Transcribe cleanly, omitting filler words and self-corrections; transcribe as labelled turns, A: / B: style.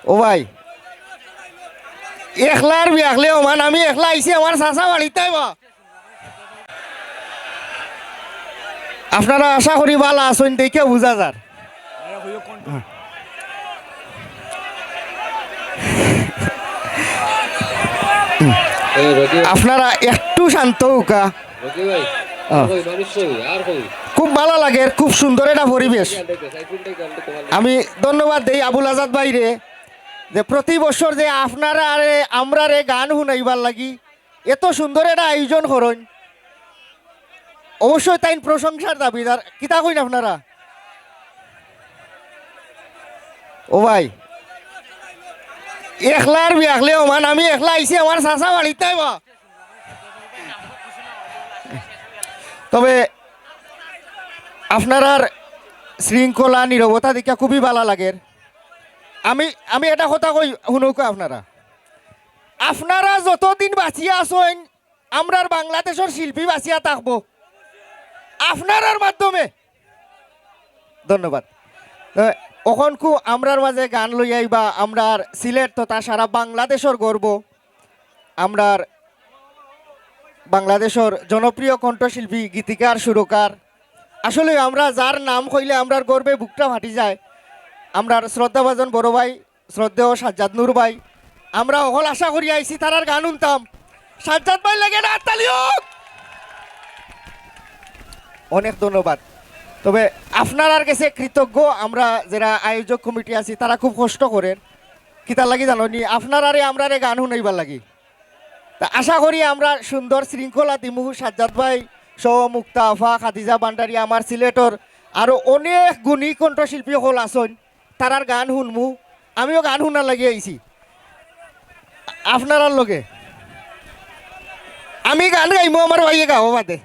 A: ও ভাই একলার বিয়াকলে ওমান আমি একলা আইছি আমার চাচা বাড়িতে বা আপনারা আশা করি ভালো আছেন দেখে বুঝা যার আপনারা একটু শান্ত হোকা খুব ভালো লাগে খুব সুন্দর একটা পরিবেশ আমি ধন্যবাদ দেই আবুল আজাদ ভাইরে যে প্রতি বছর যে আপনারা আরে আমরা রে গান শুনাইবার লাগি এত সুন্দর একটা আয়োজন করেন অবশ্যই তাই প্রশংসার দাবিদার কিতা কইন আপনারা ও ভাই একলার বিয়াকলে ওমান আমি একলা আইছি আমার চাচা বাড়িতে বা তবে আপনার শৃঙ্খলা নীরবতা দেখে খুবই ভালো লাগে আমি আমি এটা কথা কই শুনুক আপনারা আপনারা যতদিন বাঁচিয়া আসেন আমরার বাংলাদেশের শিল্পী বাঁচিয়া থাকবো আপনার মাধ্যমে ধন্যবাদ অখনকু আমরার মাঝে গান লই আইবা আমরার সিলেট তথা সারা বাংলাদেশের গর্ব আমরার বাংলাদেশের জনপ্রিয় কণ্ঠশিল্পী গীতিকার সুরকার আসলে আমরা যার নাম কইলে আমরার গর্বে বুকটা ফাটি যায় আমরার শ্রদ্ধাভাজন বড় ভাই শ্রদ্ধেয় সাজ্জাদ নূর ভাই আমরা অকল আশা করি আইছি তারার গান শুনতাম সাজ্জাদ ভাই লাগে না তালি হোক অনেক ধন্যবাদ তবে আপনার কাছে কৃতজ্ঞ আমরা যারা আয়োজক কমিটি আছি তারা খুব কষ্ট করেন কিতার লাগি জানো নি আপনার আমরা গান শুনাইবার লাগি তা আশা করি আমরা সুন্দর শৃঙ্খলা দিমু সাজ্জাদ ভাই সহ মুক্তা আফা খাদিজা বান্ডারি আমার সিলেটর আরও অনেক গুণী কণ্ঠশিল্পী হল আসন তারার গান শুনমু আমিও গান শুনার লাগি আইছি আপনার লগে আমি গান গাইমু আমার ভাইয়ে গাও বাদে